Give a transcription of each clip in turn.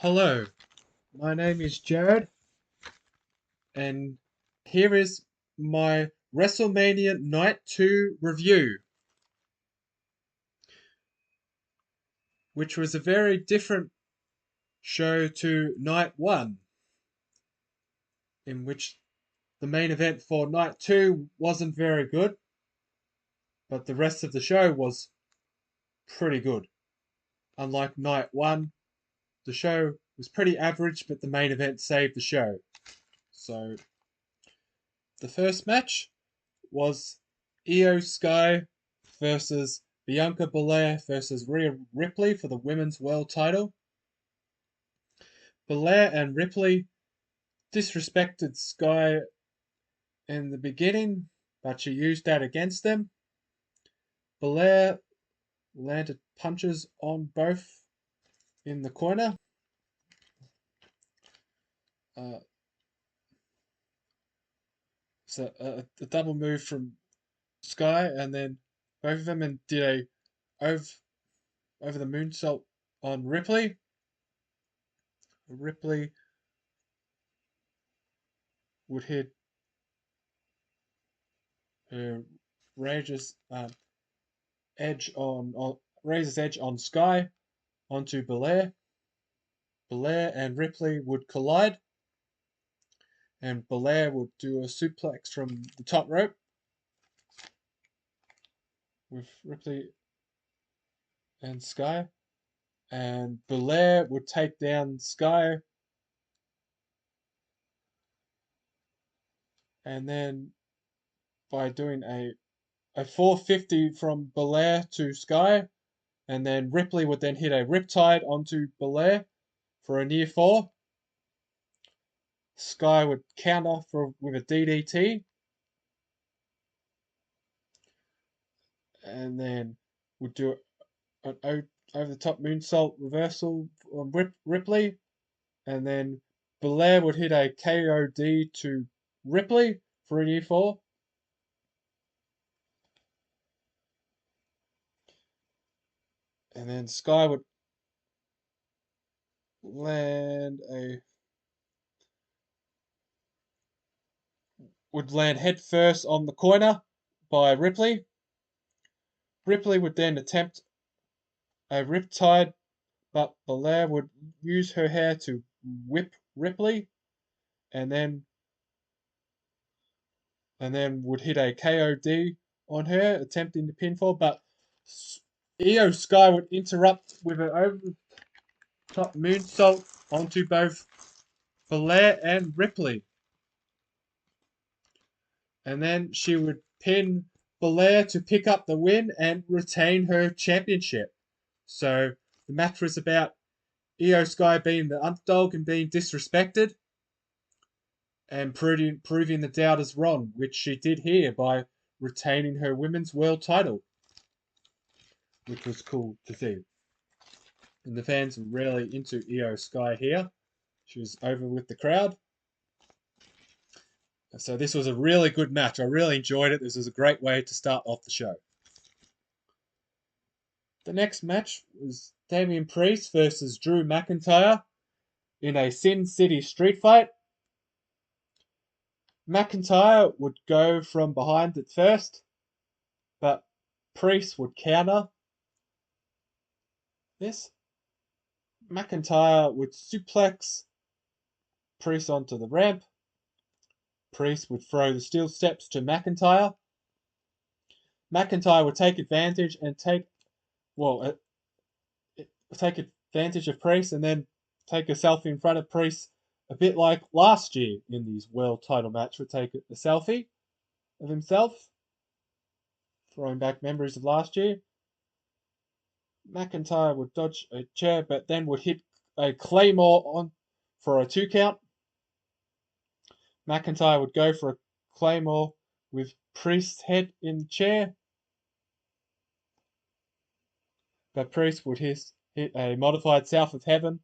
Hello, my name is Jared, and here is my WrestleMania Night 2 review, which was a very different show to Night 1, in which the main event for Night 2 wasn't very good, but the rest of the show was pretty good. Unlike Night 1, the show was pretty average, but the main event saved the show. So, the first match was Io Sky versus Bianca Belair versus Rhea Ripley for the Women's World title. Belair and Ripley disrespected Sky in the beginning, but she used that against them. Belair landed punches on both in the corner. A double move from Sky, and then both of them and did a over the moonsault on Ripley. Ripley would hit Rage's Razor's edge on Sky onto Belair. Belair and Ripley would collide, and Belair would do a suplex from the top rope with Ripley and Sky, and Belair would take down Sky, and then by doing a 450 from Belair to Sky, and then Ripley would then hit a Riptide onto Belair for a near fall. Sky would counter with a DDT, and then would do an over the top moonsault reversal on Ripley, and then Belair would hit a KOD to Ripley for a near fall. And then Sky land head first on the corner by Ripley. Ripley would then attempt a Riptide, but Belair would use her hair to whip Ripley, and then would hit a KOD on her, attempting the pinfall, but Io Sky would interrupt with an over-top moonsault onto both Belair and Ripley. And then she would pin Belair to pick up the win and retain her championship. So the match was about Io Sky being the underdog and being disrespected, and proving the doubters wrong, which she did here by retaining her women's world title, which was cool to see. And the fans were really into Io Sky here. She was over with the crowd. So this was a really good match. I really enjoyed it. This was a great way to start off the show. The next match was Damian Priest versus Drew McIntyre in a Sin City street fight. McIntyre would go from behind at first, but Priest would counter this. McIntyre would suplex Priest onto the ramp. Priest would throw the steel steps to McIntyre. McIntyre would take advantage and take advantage of Priest and then take a selfie in front of Priest, a bit like last year in his world title match. Would take a selfie of himself, throwing back memories of last year. McIntyre would dodge a chair, but then would hit a Claymore on for a 2 count. McIntyre would go for a Claymore with Priest's head in the chair, but Priest would hit a modified South of Heaven,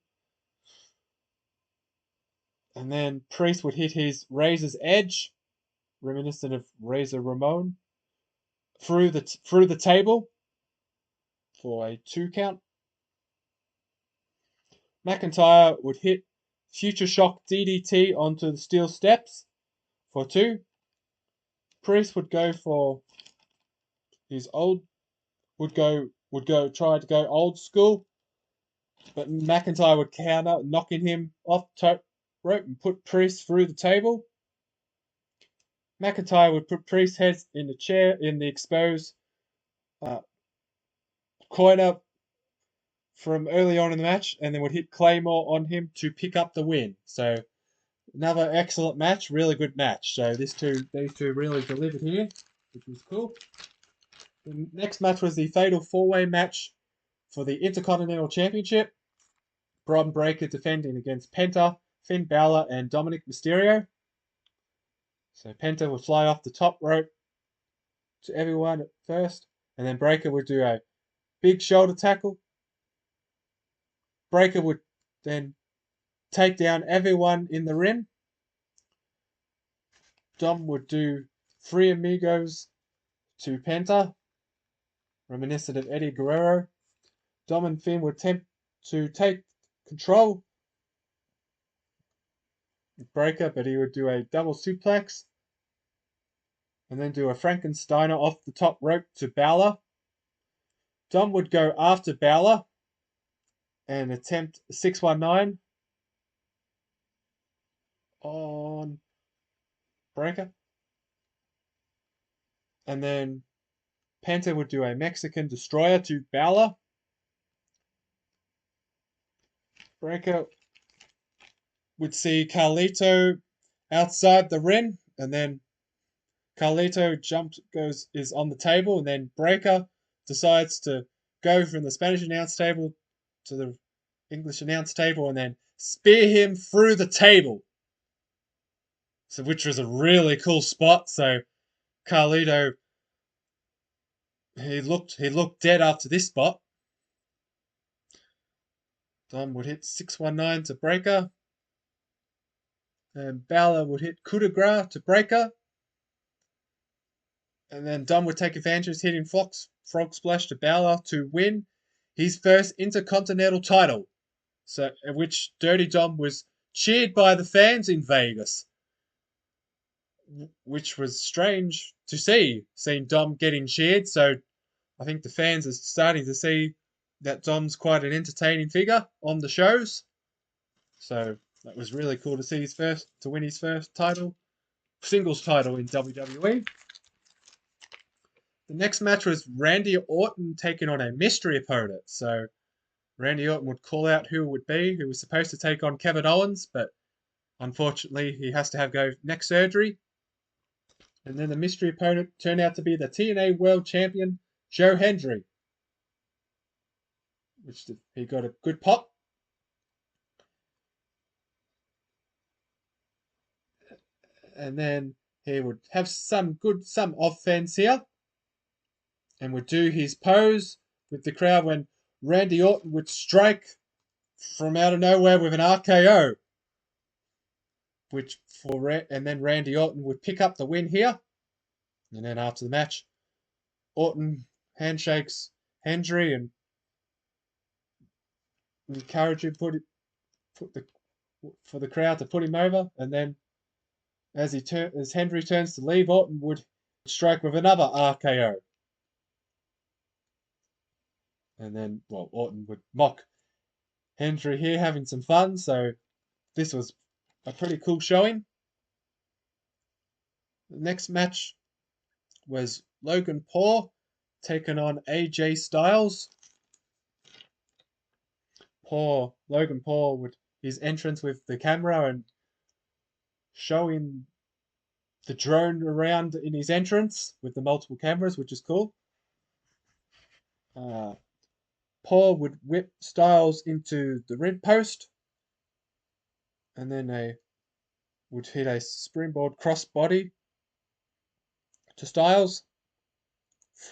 and then Priest would hit his Razor's Edge, reminiscent of Razor Ramon, through the table for a 2 count. McIntyre would hit Future Shock DDT onto the steel steps for 2. Priest would go for his old would go try to go old school, but McIntyre would counter, knocking him off top rope and put Priest through the table. McIntyre would put Priest's head in the chair in the exposed corner from early on in the match, and then would hit Claymore on him to pick up the win. So another excellent match, really good match. So these two really delivered here, which was cool. The next match was the Fatal 4-Way match for the Intercontinental Championship. Bron Breakker defending against Penta, Finn Balor, and Dominic Mysterio. So Penta would fly off the top rope to everyone at first, and then Breakker would do a big shoulder tackle. Breakker would then take down everyone in the ring. Dom would do 3 amigos to Penta, reminiscent of Eddie Guerrero. Dom and Finn would attempt to take control of Breakker, but he would do a double suplex and then do a Frankensteiner off the top rope to Balor. Dom would go after Balor and attempt a 619 on Breakker. And then Penta would do a Mexican Destroyer to Balor. Breakker would see Carlito outside the ring, and then Carlito is on the table, and then Breakker decides to go from the Spanish announce table to the English announce table and then spear him through the table. So, which was a really cool spot. So Carlito, he looked dead after this spot. Dom would hit 619 to Breakker. And Balor would hit coup de grace to Breakker. And then Dom would take advantage, hitting frog splash to Balor to win his first Intercontinental title. So, which Dirty Dom was cheered by the fans in Vegas, which was strange to see, seeing Dom getting cheered. So I think the fans are starting to see that Dom's quite an entertaining figure on the shows. So that was really cool to see win his first title, singles title in WWE. The next match was Randy Orton taking on a mystery opponent. So Randy Orton would call out who it would be, who was supposed to take on Kevin Owens, but unfortunately he has to have neck surgery. And then the mystery opponent turned out to be the TNA World Champion, Joe Hendry, which he got a good pop. And then he would have some offense here, and would do his pose with the crowd when Randy Orton would strike from out of nowhere with an RKO, and then Randy Orton would pick up the win here. And then after the match, Orton handshakes Hendry and encourage him for the crowd to put him over. And then as Hendry turns to leave, Orton would strike with another RKO. And then, Orton would mock Hendry here, having some fun. So this was a pretty cool showing. The next match was Logan Paul taking on AJ Styles. Logan Paul with his entrance with the camera and showing the drone around in his entrance with the multiple cameras, which is cool. Paul would whip Styles into the ring post, and then they would hit a springboard crossbody to Styles.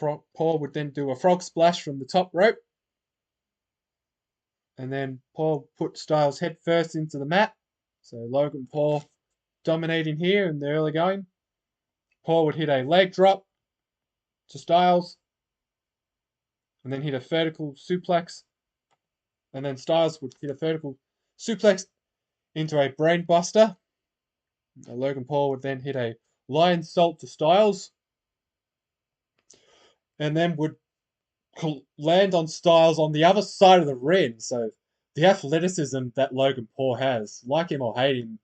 Paul would then do a frog splash from the top rope, and then Paul put Styles head first into the mat. So Logan Paul dominating here in the early going. Paul would hit a leg drop to Styles, and then hit a vertical suplex And then Styles would hit a vertical suplex into a brainbuster. Logan Paul would then hit a lion salt to Styles. And then would land on Styles on the other side of the ring. So the athleticism that Logan Paul has, like him or hate him,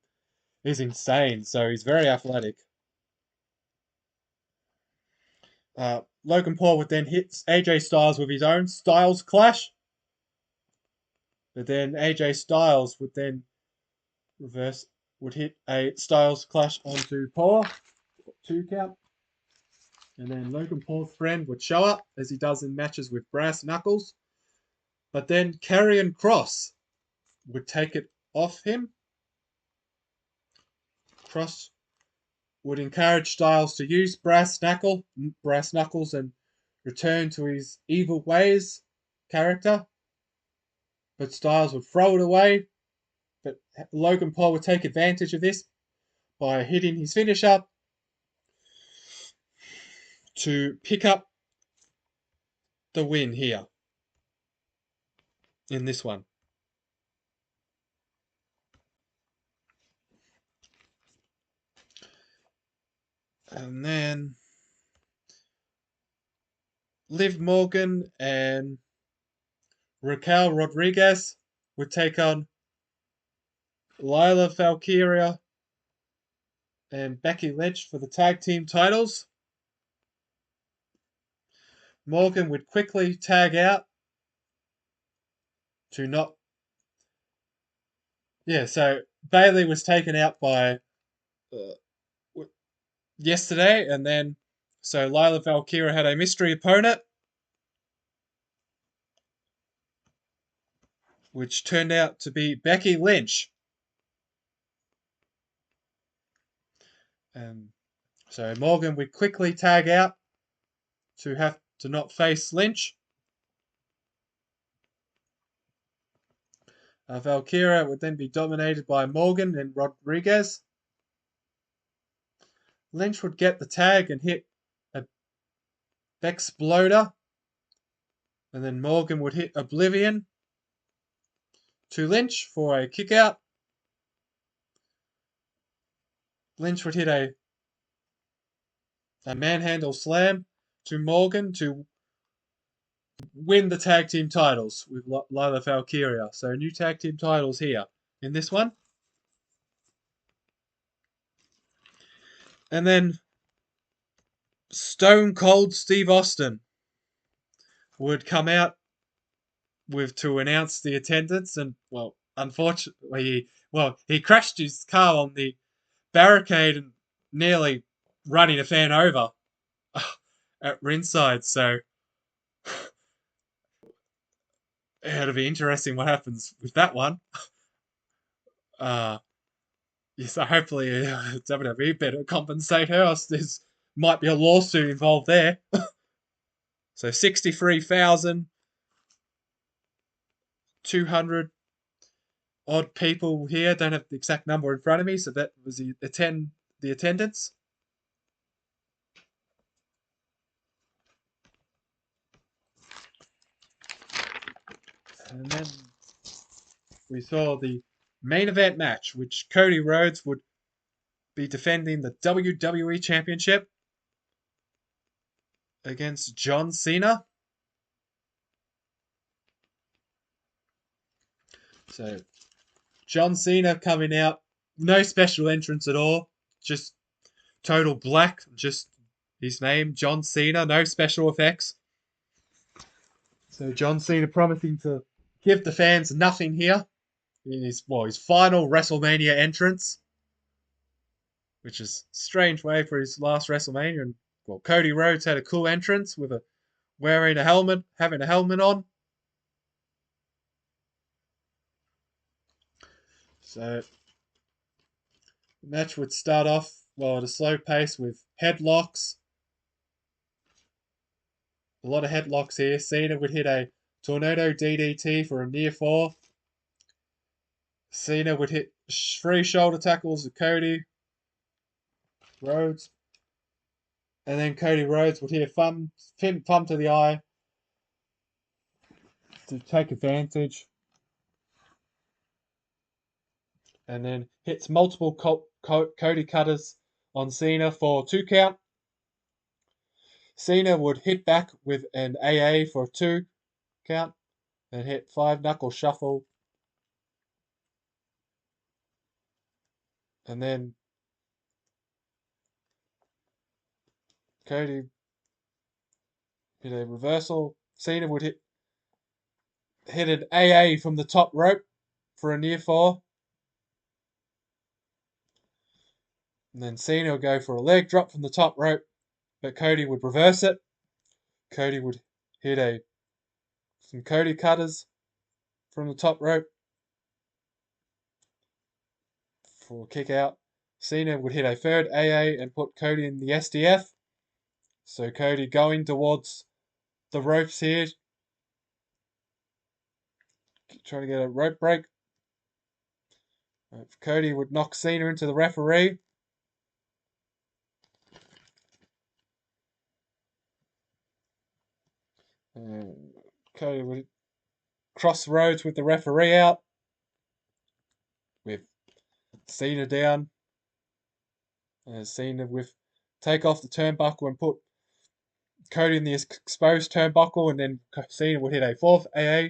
is insane. So he's very athletic. Logan Paul would then hit AJ Styles with his own Styles Clash. But then AJ Styles would then would hit a Styles Clash onto Paul. 2 count. And then Logan Paul's friend would show up, as he does in matches with Brass Knuckles. But then Karrion Kross would take it off him. Kross would encourage Styles to use Brass Knuckles and return to his evil ways character. But Styles would throw it away. But Logan Paul would take advantage of this by hitting his finisher to pick up the win here in this one. And then Liv Morgan and Raquel Rodriguez would take on Lila Valkyria and Becky Lynch for the tag team titles. Morgan would quickly tag out to not... Yeah, so Bayley was taken out by yesterday, and then so Lila Valkyria had a mystery opponent, which turned out to be Becky Lynch. So Morgan would quickly tag out to have to not face Lynch. Valkyria would then be dominated by Morgan and Rodriguez. Lynch would get the tag and hit a Bexploder. And then Morgan would hit Oblivion to Lynch for a kick out. Lynch would hit a manhandle slam to Morgan to win the tag team titles with Lila Valkyria. So new tag team titles here in this one. And then Stone Cold Steve Austin would come out to announce the attendance, and well, unfortunately, he crashed his car on the barricade and nearly running a fan over at ringside. So it'll be interesting what happens with that one. So hopefully WWE better compensate her, else there's might be a lawsuit involved there. So 63,200 odd people here. Don't have the exact number in front of me, so that was the attendance. And then we saw the main event match, which Cody Rhodes would be defending the WWE Championship against John Cena. So John Cena coming out, no special entrance at all, just total black, just his name, John Cena, no special effects. So John Cena promising to give the fans nothing here in his final WrestleMania entrance, which is a strange way for his last WrestleMania. And Cody Rhodes had a cool entrance with wearing a helmet, having a helmet on. So the match would start off at a slow pace with headlocks. A lot of headlocks here. Cena would hit a Tornado DDT for a near fall. Cena would hit 3 shoulder tackles of Cody Rhodes. And then Cody Rhodes would hit a thumb to the eye to take advantage and then hits multiple Cody cutters on Cena for 2 count. Cena would hit back with an AA for 2 count, and hit 5 knuckle shuffle, and then Cody hit a reversal. Cena would hit an AA from the top rope for a near fall. And then Cena would go for a leg drop from the top rope, but Cody would reverse it. Cody would hit some Cody cutters from the top rope for a kick out. Cena would hit a third AA and put Cody in the SDF. So Cody going towards the ropes here, trying to get a rope break. Cody would knock Cena into the referee. Cody would cross roads with the referee out, with Cena down. Cena with take off the turnbuckle and put Cody in the exposed turnbuckle, and then Cena would hit a fourth AA.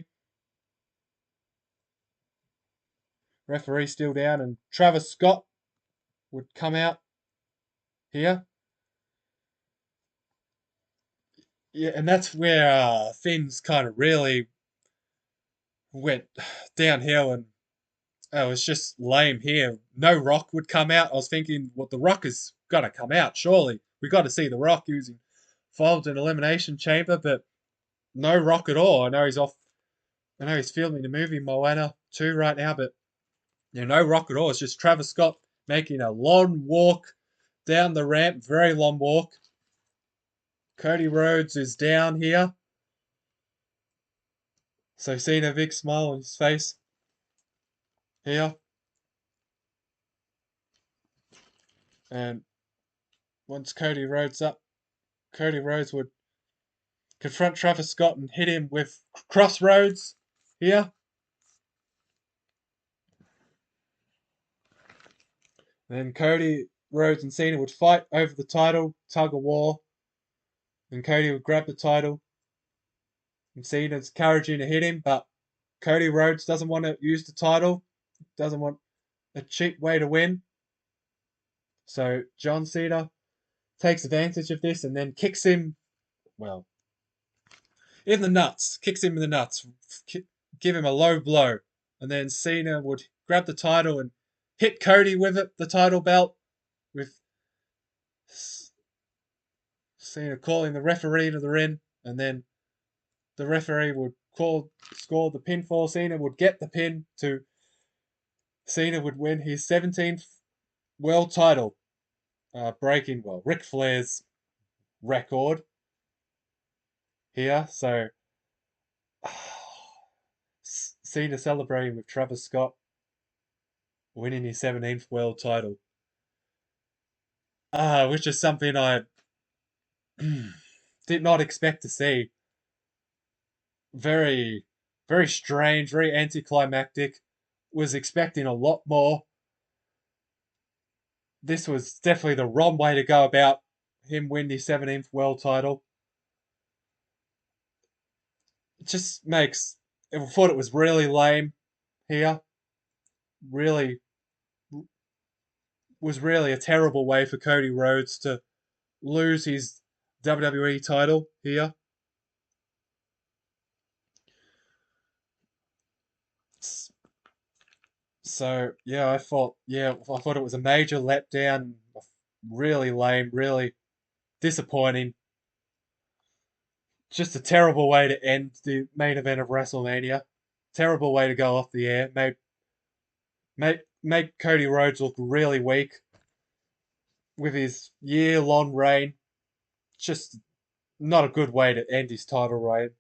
Referee still down, and Travis Scott would come out here. Yeah, and that's where things kind of really went downhill, and it was just lame here. No Rock would come out. I was thinking, well, the Rock is gonna come out, surely. We got to see the Rock using involved in Elimination Chamber, but no Rock at all. I know he's off. I know he's filming the movie Moana 2 right now, but no Rock at all. It's just Travis Scott making a long walk down the ramp, very long walk. Cody Rhodes is down here. So seeing a big smile on his face here. And once Cody Rhodes up, Cody Rhodes would confront Travis Scott and hit him with crossroads here. Then Cody Rhodes and Cena would fight over the title, tug of war. And Cody would grab the title. And Cena's encouraging to hit him, but Cody Rhodes doesn't want to use the title, doesn't want a cheap way to win. So John Cena takes advantage of this and then kicks him, well, in the nuts, kicks him in the nuts, give him a low blow. And then Cena would grab the title and hit Cody with it, the title belt, with Cena calling the referee into the ring. And then the referee would score the pinfall. Cena would get the pin Cena would win his 17th world title, breaking, well, Ric Flair's record here. So Cena celebrating with Travis Scott winning his 17th world title, which is something I did not expect to see. Very, very strange, very anticlimactic. Was expecting a lot more. This was definitely the wrong way to go about him winning his 17th world title. It just makes. I thought it was really lame here. Really was really a terrible way for Cody Rhodes to lose his WWE title here. So yeah, I thought it was a major letdown, really lame, really disappointing. Just a terrible way to end the main event of WrestleMania. Terrible way to go off the air. Make Cody Rhodes look really weak with his year-long reign. Just not a good way to end his title reign.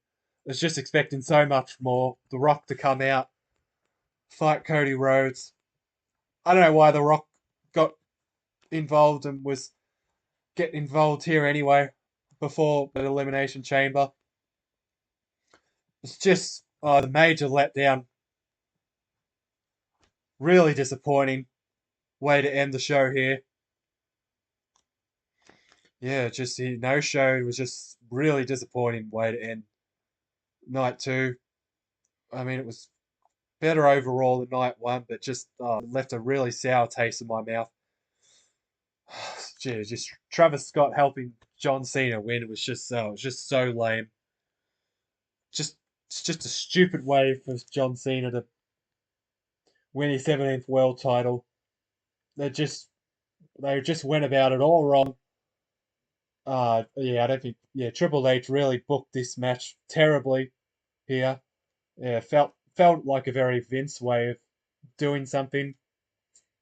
I was just expecting so much more. The Rock to come out, fight Cody Rhodes. I don't know why The Rock got involved and was getting involved here anyway before the Elimination Chamber. It's just the major letdown. Really disappointing way to end the show here. Yeah, just the no show was just really disappointing way to end night two. I mean, it was better overall than night one, but just left a really sour taste in my mouth. Gee, just Travis Scott helping John Cena win it was just so lame. Just it's just a stupid way for John Cena to win his 17th world title. They just they just went about it all wrong. Yeah, I don't think Triple H really booked this match terribly here. Yeah, felt like a very Vince way of doing something.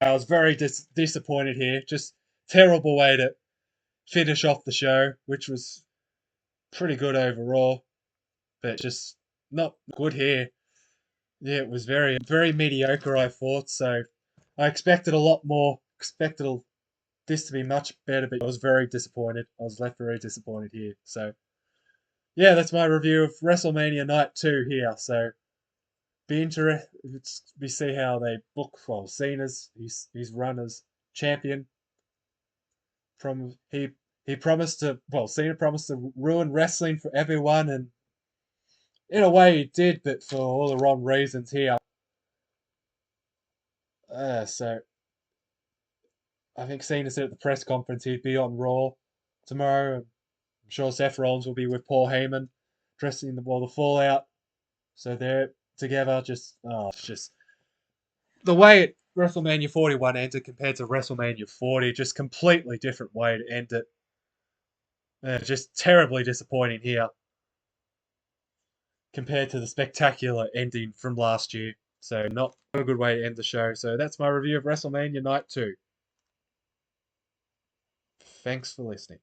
I was very disappointed here. Just terrible way to finish off the show, which was pretty good overall, but just not good here. Yeah, it was very mediocre. I thought so. I expected a lot more. Expected this to be much better, but I was very disappointed. I was left very disappointed here. So yeah, that's my review of WrestleMania Night 2 here. So be interested. We see how they book. Well, Cena's he's run as champion. From he promised to. Well, Cena promised to ruin wrestling for everyone, and in a way he did, but for all the wrong reasons here. So I think Cena said at the press conference he'd be on Raw tomorrow. I'm sure Seth Rollins will be with Paul Heyman, dressing the Fallout. So they're together. Just the way WrestleMania 41 ended compared to WrestleMania 40, just completely different way to end it. Just terribly disappointing here compared to the spectacular ending from last year. So not a good way to end the show. So that's my review of WrestleMania Night 2. Thanks for listening.